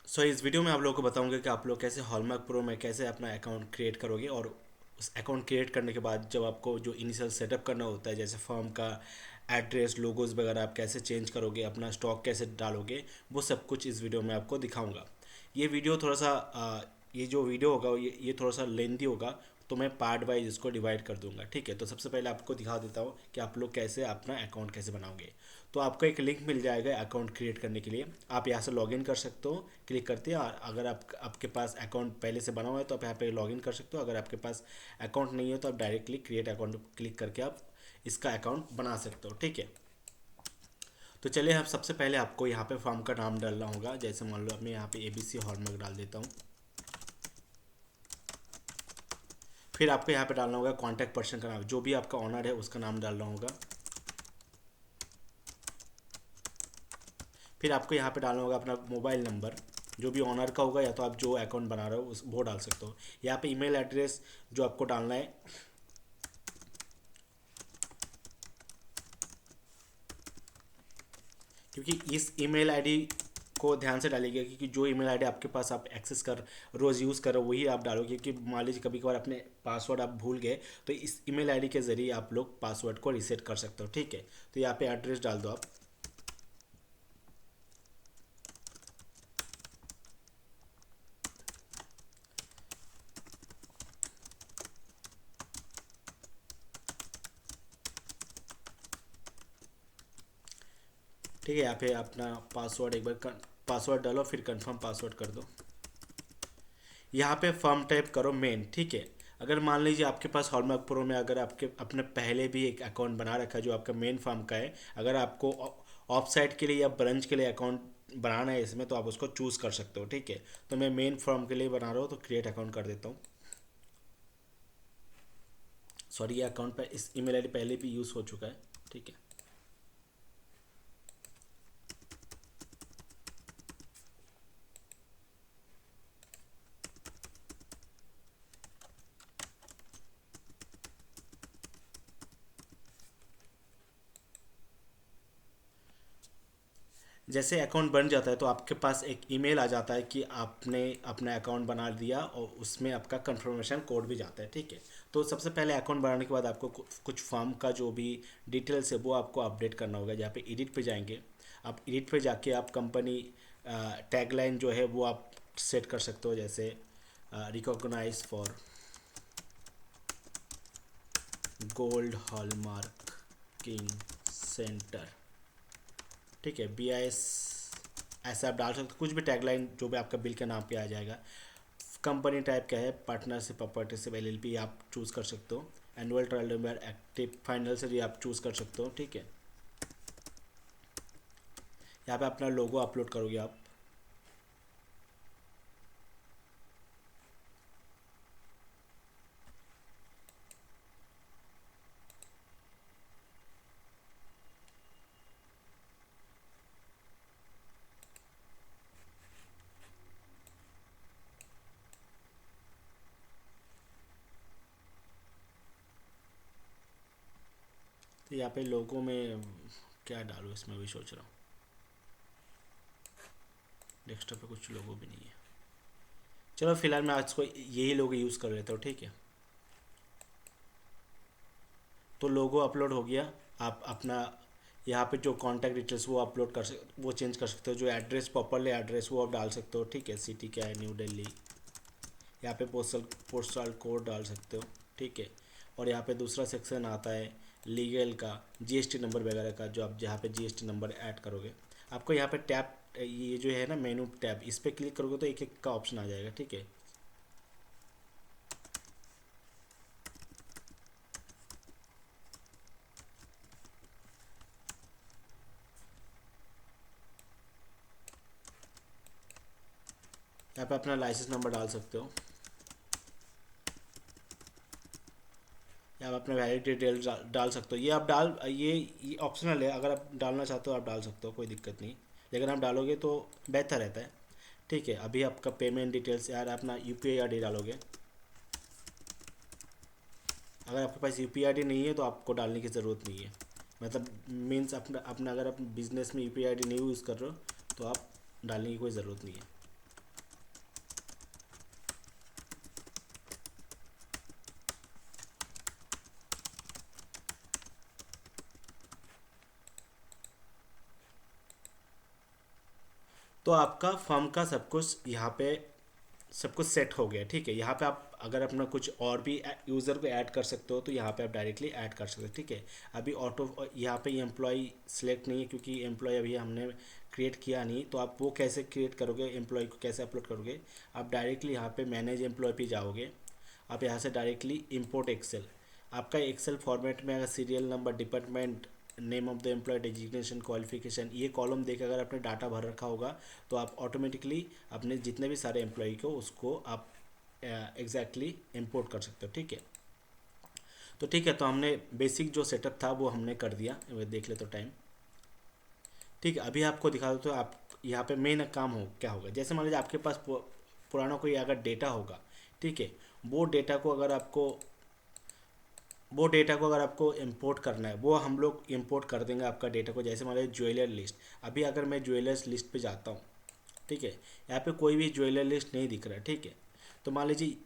इस वीडियो में आप लोगों को बताऊंगा कि आप लोग कैसे हॉलमार्क प्रो में कैसे अपना अकाउंट क्रिएट करोगे। और उस अकाउंट क्रिएट करने के बाद जब आपको जो इनिशियल सेटअप करना होता है, जैसे फर्म का एड्रेस, लोगोस वगैरह, आप कैसे चेंज करोगे, अपना स्टॉक कैसे डालोगे, वो सब कुछ इस वीडियो में आपको दिखाऊंगा। ये वीडियो थोड़ा सा ये जो वीडियो होगा ये थोड़ा सा लेंथी होगा, तो मैं पार्ट वाइज इसको डिवाइड कर दूंगा। ठीक है, तो सबसे पहले आपको दिखा देता हूँ कि आप लोग कैसे अपना अकाउंट कैसे बनाओगे। तो आपको एक लिंक मिल जाएगा अकाउंट क्रिएट करने के लिए। आप यहाँ से लॉगिन कर सकते हो क्लिक करते हैं। और अगर आपके पास अकाउंट पहले से बना हुआ है तो आप यहाँ पे लॉगिन कर सकते हो। अगर आपके पास अकाउंट नहीं है तो आप डायरेक्टली क्रिएट अकाउंट क्लिक करके आप इसका अकाउंट बना सकते हो। ठीक है, तो चलिए, हम सबसे पहले आपको यहाँ पे फॉर्म का नाम डालना होगा। जैसे मान लो मैं यहाँ पे ABC हॉलमार्क डाल देता हूँ। फिर आपको यहाँ पे डालना होगा कॉन्टैक्ट पर्सन का नाम, जो भी आपका ऑनर है उसका नाम डालना होगा। फिर आपको यहाँ पे डालना होगा अपना मोबाइल नंबर, जो भी ऑनर का होगा, या तो आप जो अकाउंट बना रहे हो उस वो डाल सकते हो। यहाँ पे ईमेल एड्रेस जो आपको डालना है, क्योंकि इस ईमेल आईडी को ध्यान से डालिएगा, क्योंकि जो ईमेल आईडी आपके पास आप एक्सेस कर रोज़ यूज़ कर रहे हो वही आप डालोगे। क्योंकि मान लीजिए कभी कभार अपने पासवर्ड आप भूल गए, तो इस ईमेल आईडी के ज़रिए आप लोग पासवर्ड को रीसेट कर सकते हो। ठीक है, तो यहाँ पे एड्रेस डाल दो आप। ठीक है, यहाँ पे अपना पासवर्ड एक बार पासवर्ड डालो, फिर कंफर्म पासवर्ड कर दो। यहाँ पे फर्म टाइप करो मेन। ठीक है, अगर मान लीजिए आपके पास हॉलमार्क प्रो में अगर आपके अपने पहले भी एक अकाउंट बना रखा है जो आपका मेन फर्म का है, अगर आपको ऑफ साइट के लिए या ब्रांच के लिए अकाउंट बनाना है इसमें, तो आप उसको चूज़ कर सकते हो। ठीक है, तो मैं मेन फर्म के लिए बना रहा हूँ तो क्रिएट अकाउंट कर देता हूँ। सॉरी, ये अकाउंट पर इस ईमेल आईडी पहले भी यूज़ हो चुका है। ठीक है, जैसे अकाउंट बन जाता है तो आपके पास एक ईमेल आ जाता है कि आपने अपना अकाउंट बना दिया, और उसमें आपका कंफर्मेशन कोड भी जाता है। ठीक है, तो सबसे पहले अकाउंट बनाने के बाद आपको कुछ फॉर्म का जो भी डिटेल्स है वो आपको अपडेट करना होगा। जहाँ पे एडिट पे जाएंगे, आप एडिट पे जाके आप कंपनी टैगलाइन जो है वो आप सेट कर सकते हो। जैसे recognise for gold hallmarking centre. ठीक है, BIS ऐसा आप डाल सकते हो, कुछ भी टैगलाइन जो भी आपका बिल के नाम पे आ जाएगा। कंपनी टाइप क्या है, पार्टनरशिप, पार्टनरशिप, LLP आप चूज़ कर सकते हो। Annual trial number, active final से भी आप चूज़ कर सकते हो। ठीक है, यहाँ पे अपना लोगो अपलोड करोगे आप। तो यहाँ पे लोगो में क्या डालूँ, इसमें भी सोच रहा हूँ। डेस्कटॉप पे कुछ लोगो भी नहीं है। चलो फिलहाल मैं आज को यही लोगो यूज़ कर लेता हूँ। ठीक है, तो लोगो अपलोड हो गया। आप अपना यहाँ पे जो कॉन्टैक्ट डिटेल्स वो अपलोड वो चेंज कर सकते हो। जो एड्रेस, प्रॉपरली एड्रेस वो आप डाल सकते हो। ठीक है, सिटी क्या है, न्यू दिल्ली। यहाँ पे पोस्टल कोड डाल सकते हो। ठीक है, और यहाँ पे दूसरा सेक्शन आता है लीगल का, GST नंबर वगैरह का, जो आप जहाँ पे GST नंबर ऐड करोगे। आपको यहाँ पे टैब, ये जो है ना मेनू टैब, इस पर क्लिक करोगे तो एक एक का ऑप्शन आ जाएगा। ठीक है, यहाँ पे अपना लाइसेंस नंबर डाल सकते हो। या आप अपना वैलिड डिटेल डाल सकते हो। ये आप ये ऑप्शनल है, अगर आप डालना चाहते हो आप डाल सकते हो, कोई दिक्कत नहीं। लेकिन आप डालोगे तो बेहतर रहता है। ठीक है, अभी आपका पेमेंट डिटेल्स, यार अपना UPI ID डालोगे। अगर आपके पास UPI ID नहीं है तो आपको डालने की ज़रूरत नहीं है। मतलब मीन्स अपना अपना अगर आप बिजनेस में UPI ID नहीं यूज़ कर रहे हो तो आप डालने की कोई ज़रूरत नहीं है। तो आपका फर्म का सब कुछ यहाँ पे सब कुछ सेट हो गया, ठीक है। यहाँ पे आप अगर अपना कुछ और भी यूज़र को ऐड कर सकते हो तो यहाँ पे आप डायरेक्टली ऐड कर सकते हो, ठीक है। अभी ऑटो यहाँ पे एम्प्लॉय सिलेक्ट नहीं है क्योंकि एम्प्लॉय अभी हमने क्रिएट किया नहीं, तो आप वो कैसे क्रिएट करोगे, एम्प्लॉय को कैसे अपलोड करोगे। आप डायरेक्टली यहाँ पे मैनेज एम्प्लॉय पे जाओगे, आप यहाँ से डायरेक्टली इंपोर्ट एक्सेल, आपका एक्सेल फॉर्मेट में अगर serial number, department, name of the employee, designation, qualification, ये कॉलम देकर अगर आपने डाटा भर रखा होगा तो आप ऑटोमेटिकली अपने जितने भी सारे एम्प्लॉय को उसको आप एग्जैक्टली इंपोर्ट कर सकते हो, ठीक है। तो ठीक है, तो हमने बेसिक जो सेटअप था वो हमने कर दिया, देख ले तो टाइम, ठीक है। अभी आपको दिखा दो तो आप यहाँ पे मेन काम हो क्या होगा। जैसे मान लीजिए आपके पास पुराना कोई अगर डेटा होगा, ठीक है, वो डेटा को अगर आपको इंपोर्ट करना है, वो हम लोग इंपोर्ट कर देंगे आपका डेटा को। जैसे मान लीजिए ज्वेलर लिस्ट, अभी अगर मैं ज्वेलर्स लिस्ट पे जाता हूँ, ठीक है, यहाँ पे कोई भी ज्वेलर लिस्ट नहीं दिख रहा है, ठीक है। तो मान लीजिए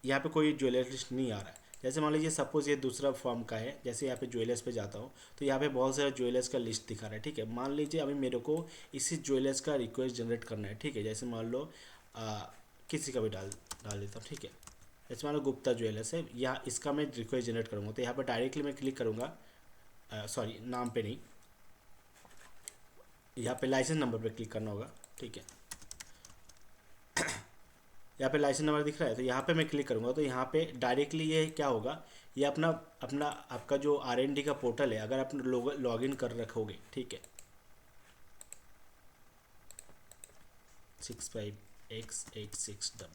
यहाँ पे कोई ज्वेलर लिस्ट नहीं आ रहा है। जैसे मान लीजिए सपोज़ ये दूसरा फॉर्म का है, जैसे यहाँ पे ज्वेलर्स पे जाता हूँ तो यहाँ पे बहुत सारे ज्वेलर्स का लिस्ट दिखा रहा है, ठीक है। मान लीजिए अभी मेरे को इसी ज्वेलर्स का रिक्वेस्ट जनरेट करना है, ठीक है। जैसे मान लो किसी का भी डाल डाल देता हूँ, ठीक है। जैसे मान लो गुप्ता ज्वेलर्स है, या इसका मैं रिक्वेस्ट जनरेट करूँगा तो यहाँ पर डायरेक्टली मैं क्लिक करूँगा, सॉरी नाम पे नहीं, यहाँ पे लाइसेंस नंबर पे क्लिक करना होगा, ठीक है। यहाँ पे लाइसेंस नंबर दिख रहा है तो यहाँ पे मैं क्लिक करूँगा तो यहाँ पे डायरेक्टली ये क्या होगा, ये अपना अपना आपका जो R&D का पोर्टल है, अगर आप लॉगिन कर रखोगे, ठीक है, 65X86W,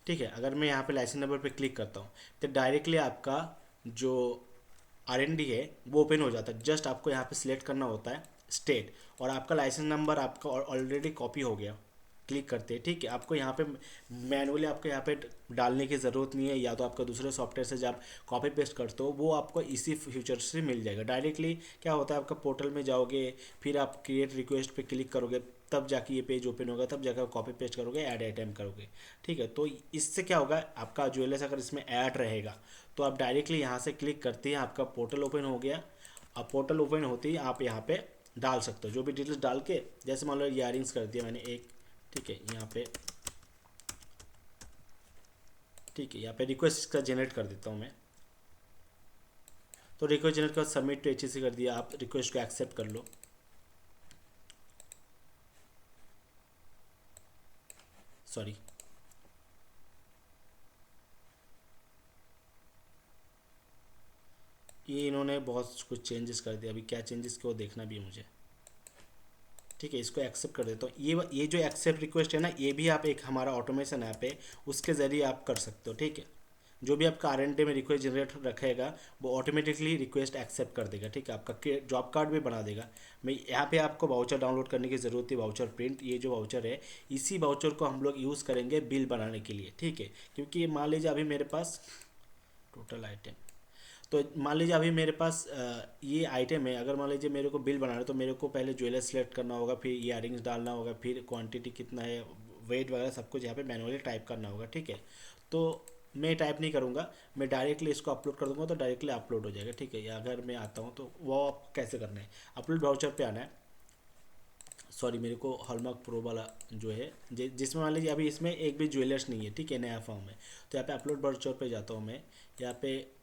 ठीक है। अगर मैं यहाँ पे लाइसेंस नंबर पे क्लिक करता हूँ तो डायरेक्टली आपका जो R&D है वो ओपन हो जाता है। जस्ट आपको यहाँ पे सिलेक्ट करना होता है स्टेट, और आपका लाइसेंस नंबर आपका ऑलरेडी कॉपी हो गया क्लिक करते हैं, ठीक है। आपको यहाँ पे मैनुअली आपको यहाँ पे डालने की ज़रूरत नहीं है, या तो आपका दूसरे सॉफ्टवेयर से जब कॉपी पेस्ट करते हो वो आपको इसी फ्यूचर से मिल जाएगा। डायरेक्टली क्या होता है, आपका पोर्टल में जाओगे, फिर आप क्रिएट रिक्वेस्ट पे क्लिक करोगे, तब जाके ये पेज ओपन होगा, तब जाकर कॉपी पेस्ट करोगे, ऐड आइटम करोगे, ठीक है। तो इससे क्या होगा, आपका ज्वेलर्स अगर इसमें ऐड रहेगा तो आप डायरेक्टली यहाँ से क्लिक करते हैं, आपका पोर्टल ओपन हो गया। अब पोर्टल ओपन होते ही आप यहाँ पे डाल सकते हो जो भी डिटेल्स डाल के, जैसे मान लो ईयरिंग्स कर दिया मैंने एक, ठीक है, यहाँ पे, ठीक है, यहाँ पे रिक्वेस्ट का जनरेट कर देता हूँ मैं। तो रिक्वेस्ट जनरेट कर सबमिट टू HTTP कर दिया, आप रिक्वेस्ट को एक्सेप्ट कर लो, सॉरी, ये इन्होंने बहुत कुछ चेंजेस कर दिया, अभी क्या चेंजेस किया वो देखना भी है मुझे, ठीक है। इसको एक्सेप्ट कर देता हूँ। ये जो एक्सेप्ट रिक्वेस्ट है ना, ये भी आप एक हमारा ऑटोमेशन ऐप है उसके ज़रिए आप कर सकते हो, ठीक है। जो भी आपका R&D में रिक्वेस्ट जनरेट रखेगा वो ऑटोमेटिकली रिक्वेस्ट एक्सेप्ट कर देगा, ठीक है। आपका जॉब कार्ड भी बना देगा। मैं यहाँ पे आपको वाउचर डाउनलोड करने की ज़रूरत है, वाउचर प्रिंट, ये जो वाउचर है इसी वाउचर को हम लोग यूज़ करेंगे बिल बनाने के लिए, ठीक है। क्योंकि मान लीजिए अभी मेरे पास टोटल आइटम, तो मान लीजिए अभी मेरे पास ये आइटम है, अगर मान लीजिए मेरे को बिल बनाना है तो मेरे को पहले ज्वेलर सेलेक्ट करना होगा, फिर ईयरिंग्स डालना होगा, फिर क्वांटिटी कितना है, वेट वगैरह सब कुछ यहाँ पे मैनुअली टाइप करना होगा, ठीक है। तो मैं टाइप नहीं करूँगा, मैं डायरेक्टली इसको अपलोड कर दूँगा तो डायरेक्टली अपलोड हो जाएगा, ठीक है। या अगर मैं आता हूँ तो वो आपको कैसे करना है, अपलोड वाउचर पे आना है, सॉरी मेरे को हॉलमार्क प्रो वाला जो है जिसमें मान लीजिए अभी इसमें एक भी ज्वेलर्स नहीं है, ठीक है, नया फॉर्म है। तो यहाँ पे अपलोड वाउचर पे जाता हूँ मैं, यहाँ पे,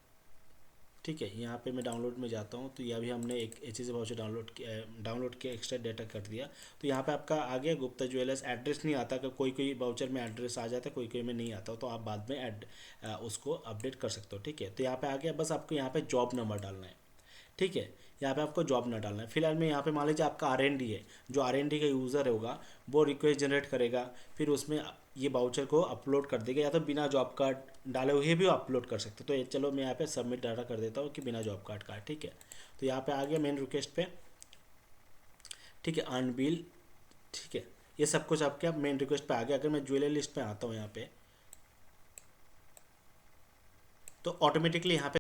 ठीक है, यहाँ पे मैं डाउनलोड में जाता हूँ तो यह भी हमने एक HTTP वाउचर डाउनलोड किया, एक्स्ट्रा डाटा कर दिया। तो यहाँ पे आपका आ गया गुप्ता ज्वेलर्स, एड्रेस नहीं आता, कि कोई कोई वाउचर में एड्रेस आ जाता है, कोई कोई में नहीं आता, तो आप बाद में उसको अपडेट कर सकते हो, ठीक है। तो यहाँ पे आ गया, बस आपको यहाँ पे जॉब नंबर डालना है, ठीक है। यहाँ पे आपको जॉब ना डालना है। फिलहाल में यहाँ पे मान लीजिए आपका R&D है, जो R&D का यूज़र होगा वो रिक्वेस्ट जनरेट करेगा, फिर उसमें ये बाउचर को अपलोड कर देगा, या तो बिना जॉब कार्ड डाले हुए भी अपलोड कर सकते हो। तो ये चलो मैं यहाँ पे सबमिट डाटा कर देता हूँ कि बिना जॉब कार्ड का, ठीक है। तो यहाँ पे आ गया मेन रिक्वेस्ट पे, ठीक है, अनबिल, ठीक है, ये सब कुछ आपके मेन रिक्वेस्ट पे आ गया। अगर मैं ज्वेलर लिस्ट पे आता हूँ यहाँ पे, तो ऑटोमेटिकली यहाँ पे